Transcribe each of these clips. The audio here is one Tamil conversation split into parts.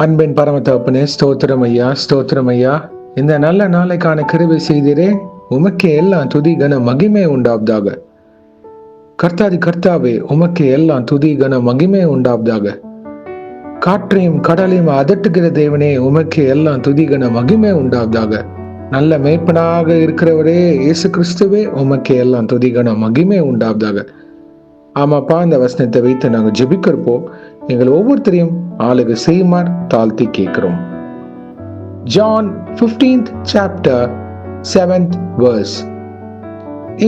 அன்பின் பரம தகப்பனே, ஸ்தோத்திரம் ஐயா, ஸ்தோத்திரம் ஐயா. இந்த நல்ல நாளைக்கான கிருபை செய்தீரே, உமக்கே எல்லாம் துதி கன மகிமை உண்டாவதாக. கர்த்தாதி கர்த்தாவே, உமக்கே எல்லாம் துதி கன மகிமை உண்டாவதாக. காற்றையும் கடலையும் அதட்டுகிற தேவனே, உமக்கே எல்லாம் துதி கன மகிமை உண்டாவதாக. நல்ல மேய்ப்பனாக இருக்கிறவரே இயேசு கிறிஸ்துவே, உமக்கே எல்லாம் துதி கன மகிமை உண்டாவதாக. ஆமாப்பா, இந்த வசனத்தை வைத்து நாங்கள் ஜெபிக்கிறப்போம். எங்கள் ஒவ்வொருத்தரையும் ஆளுகை செய்யுமாறு தாழ்த்தி கேட்கிறோம். John 15th chapter 7th verse.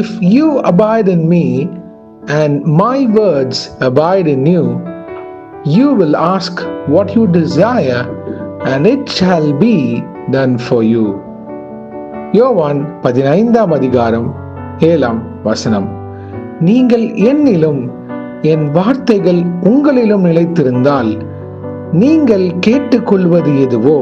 If you abide in me and my words abide in you, you will ask what you desire and it shall be done for you. யோவான் 15ஆம் அதிகாரம் 7ஆம் வசனம். நீங்கள் என்னிலும் என் வார்த்தைகள் உங்களிலும் நிலைத்திருந்தால் நீங்கள் கேட்டுக்கொள்வது எதுவோ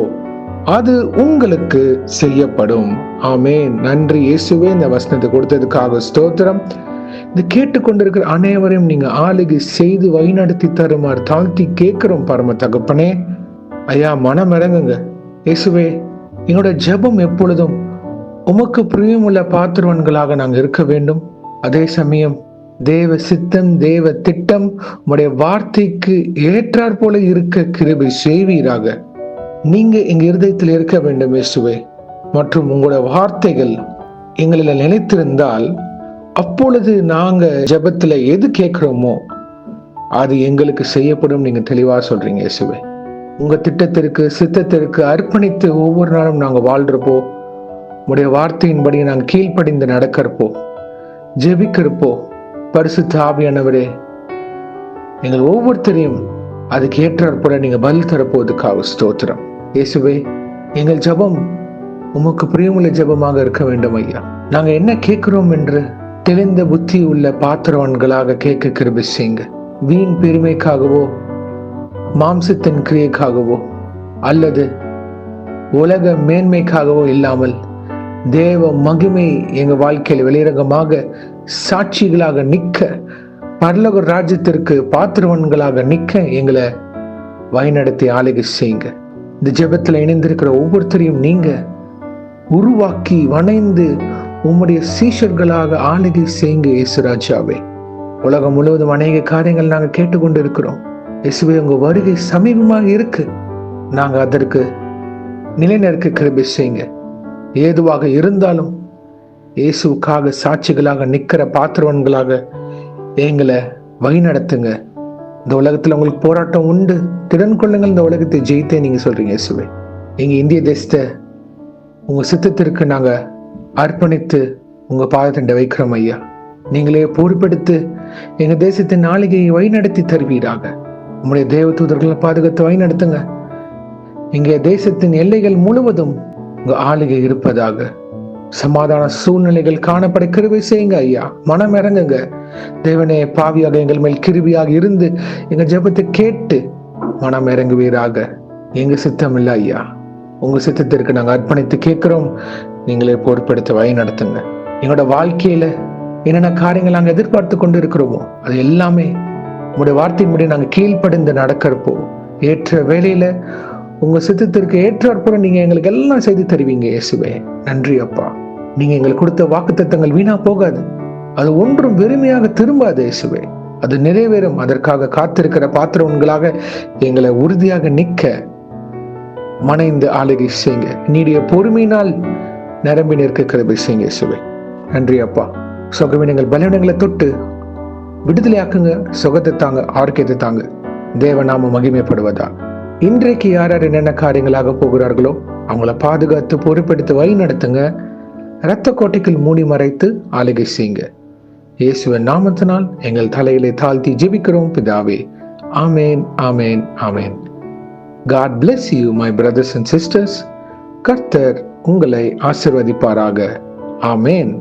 அது உங்களுக்கு செய்யப்படும். ஆமென். நன்றி இயேசுவே, இந்த வசனத்தை கொடுத்ததுக்காக ஸ்தோத்திரம். இது கேட்டுக்கொண்டிருக்கிற அனைவரையும் நீங்க ஆளுகை செய்து வழிநடத்தி தருமாறு தாழ்த்தி கேட்கிறோம் பரம தகப்பனே. ஐயா, மனம் இறங்குங்க இயேசுவே. எங்களோட ஜெபம் எப்பொழுதும் உமக்கு பிரியமுள்ள பாத்திரவன்களாக நாங்கள் இருக்க வேண்டும். அதே சமயம் தேவ சித்தம், தேவ திட்டம் உடைய வார்த்தைக்கு ஏற்றாற் போல இருக்க கிருபை செய்வீராக. நீங்க எங்க இருதயத்தில் இருக்க வேண்டும் இயேசுவே. மற்றும் உங்களோட வார்த்தைகள் எங்களில் நிலைத்திருந்தால் அப்பொழுது நாங்க ஜெபத்துல எது கேட்கிறோமோ அது எங்களுக்கு செய்யப்படும். நீங்க தெளிவா சொல்றீங்க இயேசுவே. உங்க திட்டத்திற்கு சித்தத்திற்கு அர்ப்பணித்து ஒவ்வொரு நாளும் நாங்க வாழ்றப்போ, உடைய வார்த்தையின்படி நாங்கள் கீழ்ப்படிந்து நடக்கிறப்போ, ஜெபிக்கிறப்போ, பரிசுத்த ஆவியானவரே எங்கள் ஒவ்வொருத்தரையும் அதுக்கு ஏற்றாற்போல நீங்க பதில் தரப்போவதுக்காக ஸ்தோத்திரம் இயேசுவே. எங்கள் ஜெபம் உமக்கு பிரியமுள்ள ஜெபமாக இருக்க வேண்டும் ஐயா. நாங்க என்ன கேட்கிறோம் என்று தெளிந்த புத்தி உள்ள பாத்திரவான்களாக கேட்க கிருபை செய்யுங்க. வீண் பெருமைக்காகவோ மாம்சத்தின் கிரியைக்காகவோ அல்லது உலக மேன்மைக்காகவோ இல்லாமல் தேவ மகிமை எங்க வாழ்க்கையில் வெளிரங்கமாக சாட்சிகளாக நிற்க, பரலோக ராஜ்யத்திற்கு பாத்திரவன்களாக நிற்க எங்களை வழிநடத்தி ஆளுகை செய்யுங்க. இந்த ஜெபத்துல இணைந்திருக்கிற ஒவ்வொருத்தரையும் நீங்க உருவாக்கி வணைந்து உம்முடைய சீஷர்களாக ஆளுகை செய்யுங்க இயேசுராஜாவே. உலகம் முழுவதும் அநேக காரியங்கள் நாங்கள் கேட்டுக்கொண்டு இருக்கிறோம் இயேசுவே. உங்க வருகை சமீபமாக இருக்கு. நாங்க அதற்கு நிலைநிற்க கிருபை செய்யுங்க. ஏதுவாக இருந்தாலும் இயேசுக்காக சாட்சிகளாக நிற்கிற பாத்திரவன்களாக எங்களை வழிநடத்துங்க. இந்த உலகத்துல உங்களுக்கு போராட்டம் உண்டு, திறன் கொள்ளுங்கள், இந்த உலகத்தை ஜெயித்தே நீங்க சொல்றீங்க இயேசுவே. எங்க இந்திய தேசத்தை உங்க சித்தத்திற்கு நாங்க அர்ப்பணித்து உங்க பாதத்தண்டை வைக்கிறோம் ஐயா. நீங்களே பொறுப்பெடுத்து எங்க தேசத்தின் நாளிகையை வழிநடத்தி தருவீராக. உங்களுடைய தேவ தூதர்களை பாதுகாத்து வழிநடத்துங்க. இங்க தேசத்தின் எல்லைகள் முழுவதும் உங்க ஆளுகை இருப்பதாக. சமாதான சூழ்நிலைகள் காணப்பட கிருபை செய்யுங்க ஐயா. மனம் இறங்குங்க தேவனே. பாவியாக எங்கள் மேல் கிருபியாக இருந்து எங்க ஜெபத்தை கேட்டு மனம் இறங்குவீராக. எங்க சித்தம் இல்லை ஐயா, உங்க சித்தத்திற்கு நாங்க அர்ப்பணித்து கேட்கிறோம். நீங்களே பொறுப்பெடுத்து வழி நடத்துங்க. எங்களோட வாழ்க்கையில என்னென்ன காரியங்கள் நாங்க எதிர்பார்த்து கொண்டு இருக்கிறோமோ அது எல்லாமே உங்களுடைய வார்த்தையின்படி நாங்க கீழ்ப்படிந்து நடக்கிறப்போ ஏற்ற வேலையில உங்க சித்தத்திற்கு ஏற்றாற்போல நீங்க எங்களுக்கு எல்லாம் செய்து தருவீங்க இயேசுவே. நன்றி அப்பா. நீங்க எங்களுக்கு கொடுத்த வாக்குத்தத்தங்கள் வீணா போகாது, அது ஒன்றும் வெறுமையாக திரும்பாது இயேசுவே. அது நிறைவேறும். அதற்காக காத்திருக்கிற பாத்திரவன்களாக எங்களை உறுதியாக நிற்க மனைந்து ஆளுகை செய்யுங்க. நீடிய பொறுமையினால் நிரம்பி நிற்க கிருபை செய்யுங்க இயேசுவே. நன்றி அப்பா. சுகவீனங்கள் பலவீனங்களை தொட்டு விடுதலையாக்குங்க. சுகத்தை தாங்க, ஆரோக்கியத்தை தாங்க. தேவநாம மகிமைப்படுவதா. இன்றைக்கு யார் யார் என்னென்ன காரியங்களாக போகிறார்களோ அவங்கள பாதுகாத்து பொறுப்பெடுத்து வழி நடத்துங்க. இரத்த கோட்டைக்குள் மூடி மறைத்து ஆளுகை செய்யுங்க. இயேசுவின் நாமத்தினால் எங்கள் தலையிலே தாழ்த்தி ஜெபிக்கிறோம் பிதாவே. ஆமேன், ஆமேன், ஆமேன். God bless you, my brothers and sisters. கர்த்தர் உங்களை ஆசீர்வதிப்பாராக. ஆமேன்.